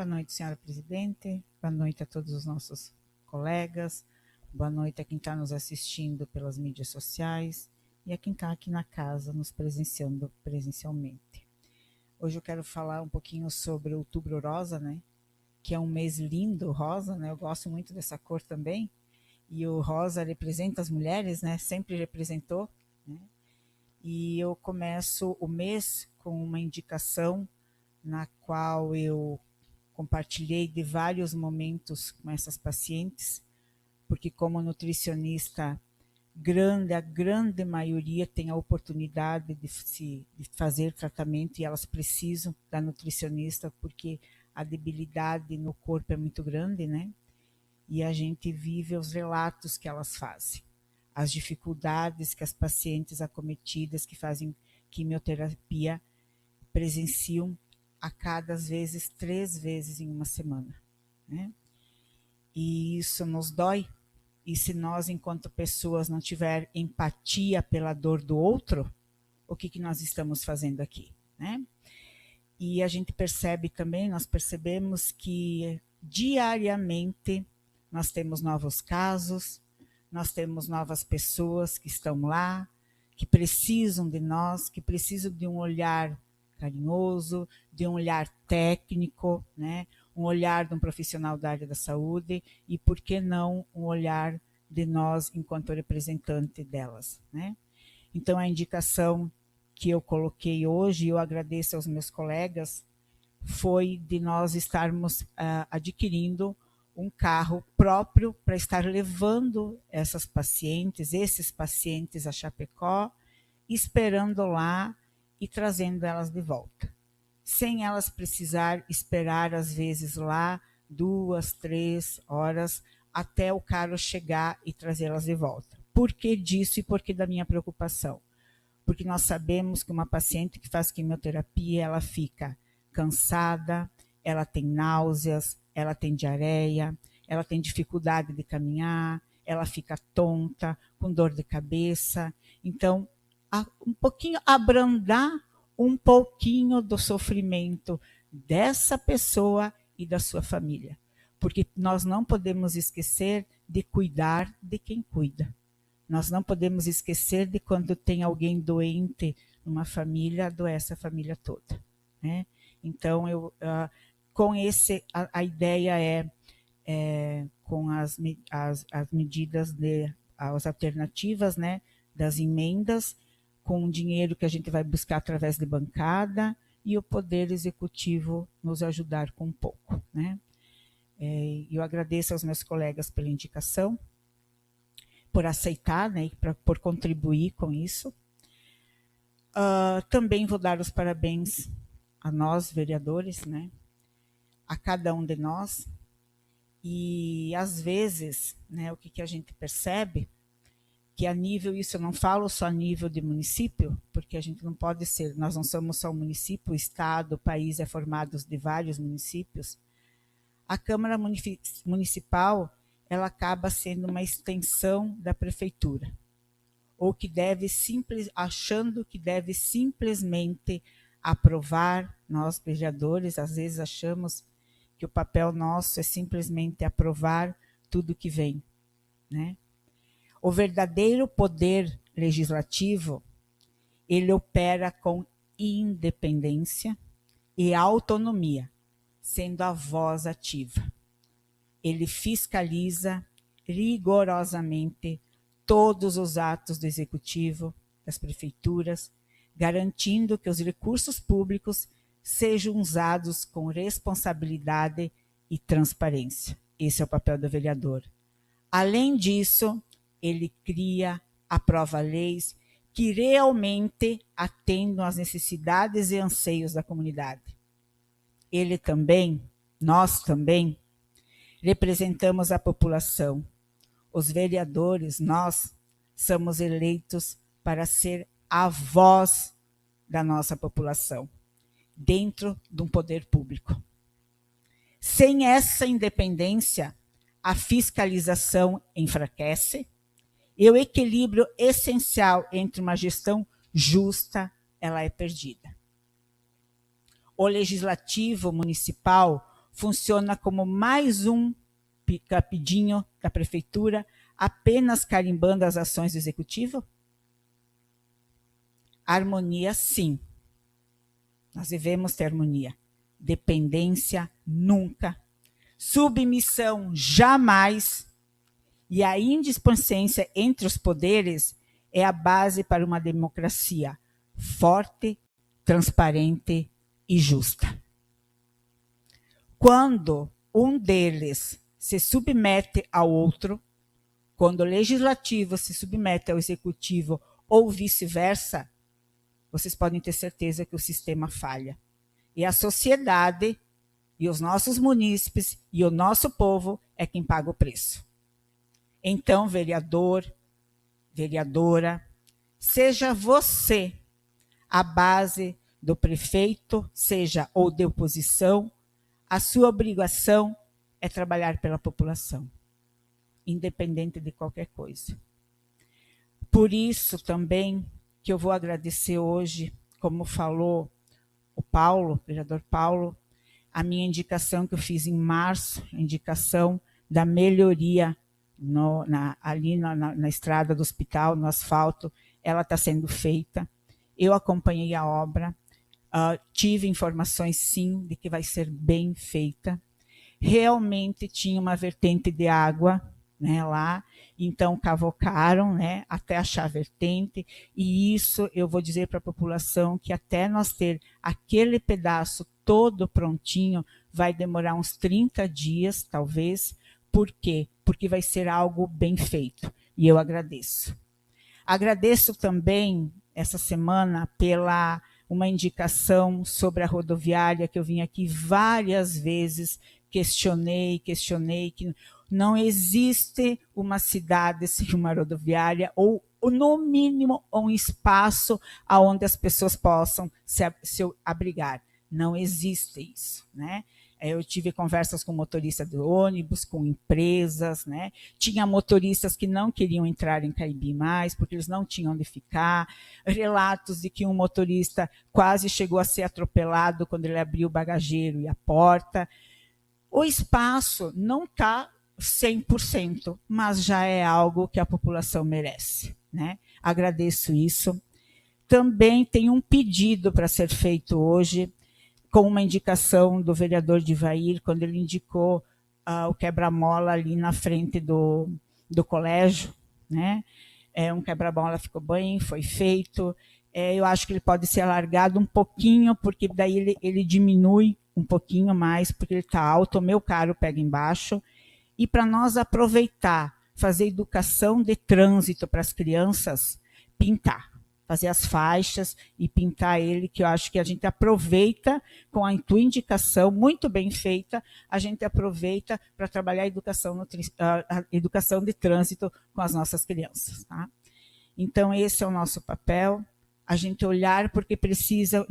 Boa noite, senhora presidente. Boa noite a todos os nossos colegas. Boa noite a quem está nos assistindo pelas mídias sociais e a quem está aqui na casa nos presenciando presencialmente. Hoje eu quero falar um pouquinho sobre o Outubro Rosa, né? Que é um mês lindo, rosa, né? Eu gosto muito dessa cor também. E o rosa representa as mulheres, né? Sempre representou, né? E eu começo o mês com uma indicação na qual eu compartilhei de vários momentos com essas pacientes, porque como nutricionista a grande maioria tem a oportunidade de fazer tratamento e elas precisam da nutricionista porque a debilidade no corpo é muito grande, né? E a gente vive os relatos que elas fazem, as dificuldades que as pacientes acometidas que fazem quimioterapia presenciam a cada, às vezes, 3 vezes em uma semana, né? E isso nos dói. E se nós, enquanto pessoas, não tiver empatia pela dor do outro, o que nós estamos fazendo aqui, né? E a gente percebe também, nós percebemos que diariamente nós temos novos casos, nós temos novas pessoas que estão lá, que precisam de nós, que precisam de um olhar carinhoso, de um olhar técnico, né? Um olhar de um profissional da área da saúde e, por que não, um olhar de nós enquanto representante delas, né? Então, a indicação que eu coloquei hoje, e eu agradeço aos meus colegas, foi de nós estarmos adquirindo um carro próprio para estar levando essas pacientes, esses pacientes a Chapecó, esperando lá e trazendo elas de volta, sem elas precisar esperar, às vezes, lá 2, 3 horas até o carro chegar e trazê-las de volta. Por que disso e por que da minha preocupação? Porque nós sabemos que uma paciente que faz quimioterapia, ela fica cansada, ela tem náuseas, ela tem diarreia, ela tem dificuldade de caminhar, ela fica tonta, com dor de cabeça. Então, um pouquinho, abrandar um pouquinho do sofrimento dessa pessoa e da sua família. Porque nós não podemos esquecer de cuidar de quem cuida. Nós não podemos esquecer de quando tem alguém doente numa família, adoece a família toda, né? Então, com a ideia com as medidas, as alternativas, né, das emendas, com o dinheiro que a gente vai buscar através de bancada e o Poder Executivo nos ajudar com um pouco, né? Eu agradeço aos meus colegas pela indicação, por aceitar, né, por contribuir com isso. Também vou dar os parabéns a nós, vereadores, né, a cada um de nós. E, às vezes, né, o que a gente percebe, que a nível, isso eu não falo só a nível de município, porque a gente não pode ser, nós não somos só um município, o estado, o país é formado de vários municípios. A Câmara Municipal, ela acaba sendo uma extensão da prefeitura, ou que achando que deve simplesmente aprovar. Nós, vereadores, às vezes achamos que o papel nosso é simplesmente aprovar tudo que vem, né? O verdadeiro poder legislativo, ele opera com independência e autonomia, sendo a voz ativa. Ele fiscaliza rigorosamente todos os atos do Executivo, das prefeituras, garantindo que os recursos públicos sejam usados com responsabilidade e transparência. Esse é o papel do vereador. Além disso, ele cria, aprova leis que realmente atendam às necessidades e anseios da comunidade. Ele também, nós também, representamos a população. Os vereadores, nós, somos eleitos para ser a voz da nossa população, dentro de um poder público. Sem essa independência, a fiscalização enfraquece e o equilíbrio essencial entre uma gestão justa, ela é perdida. O legislativo municipal funciona como mais um capidinho da prefeitura, apenas carimbando as ações do executivo? Harmonia, sim. Nós devemos ter harmonia. Dependência, nunca. Submissão, jamais. E a indisplicência entre os poderes é a base para uma democracia forte, transparente e justa. Quando um deles se submete ao outro, quando o legislativo se submete ao executivo ou vice-versa, vocês podem ter certeza que o sistema falha. E a sociedade, e os nossos munícipes, e o nosso povo é quem paga o preço. Então, vereador, vereadora, seja você a base do prefeito, seja ou de oposição, a sua obrigação é trabalhar pela população, independente de qualquer coisa. Por isso também que eu vou agradecer hoje, como falou o Paulo, o vereador Paulo, a minha indicação que eu fiz em março, a indicação da melhoria ali na estrada do hospital, no asfalto, ela está sendo feita. Eu acompanhei a obra, tive informações, sim, de que vai ser bem feita. Realmente tinha uma vertente de água, né, lá, então cavocaram, né, até achar a vertente, e isso eu vou dizer para a população que até nós ter aquele pedaço todo prontinho, vai demorar uns 30 dias, talvez. Por quê? Porque vai ser algo bem feito, e eu agradeço. Agradeço também, essa semana, pela uma indicação sobre a rodoviária, que eu vim aqui várias vezes, questionei, que não existe uma cidade sem uma rodoviária, ou no mínimo um espaço onde as pessoas possam se abrigar. Não existe isso, né? Eu tive conversas com motoristas de ônibus, com empresas, né? Tinha motoristas que não queriam entrar em Caibi mais, porque eles não tinham onde ficar. Relatos de que um motorista quase chegou a ser atropelado quando ele abriu o bagageiro e a porta. O espaço não está 100%, mas já é algo que a população merece, né? Agradeço isso. Também tem um pedido para ser feito hoje, com uma indicação do vereador Divair, quando ele indicou o quebra-mola ali na frente do colégio, né? Um quebra-mola ficou bem, foi feito. Eu acho que ele pode ser alargado um pouquinho, porque daí ele diminui um pouquinho mais, porque ele está alto, o meu carro pega embaixo. E para nós aproveitar, fazer educação de trânsito para as crianças, pintar. Fazer as faixas e pintar ele, que eu acho que a gente aproveita com a tua indicação, muito bem feita, a gente aproveita para trabalhar a educação de trânsito com as nossas crianças. Tá? Então, esse é o nosso papel, a gente olhar porque precisa,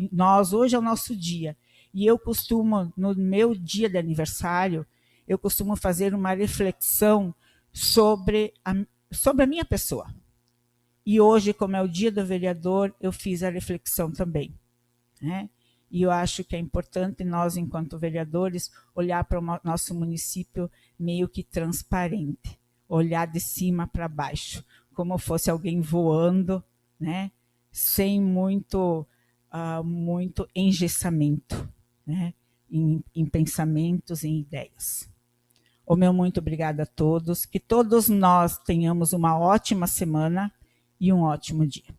hoje é o nosso dia, e eu costumo, no meu dia de aniversário, eu costumo fazer uma reflexão sobre a minha pessoa. E hoje, como é o dia do vereador, eu fiz a reflexão também, né? E eu acho que é importante nós, enquanto vereadores, olhar para o nosso município meio que transparente, olhar de cima para baixo, como fosse alguém voando, né? Sem muito engessamento, né? Em pensamentos, em ideias. O meu muito obrigada a todos, que todos nós tenhamos uma ótima semana, e um ótimo dia.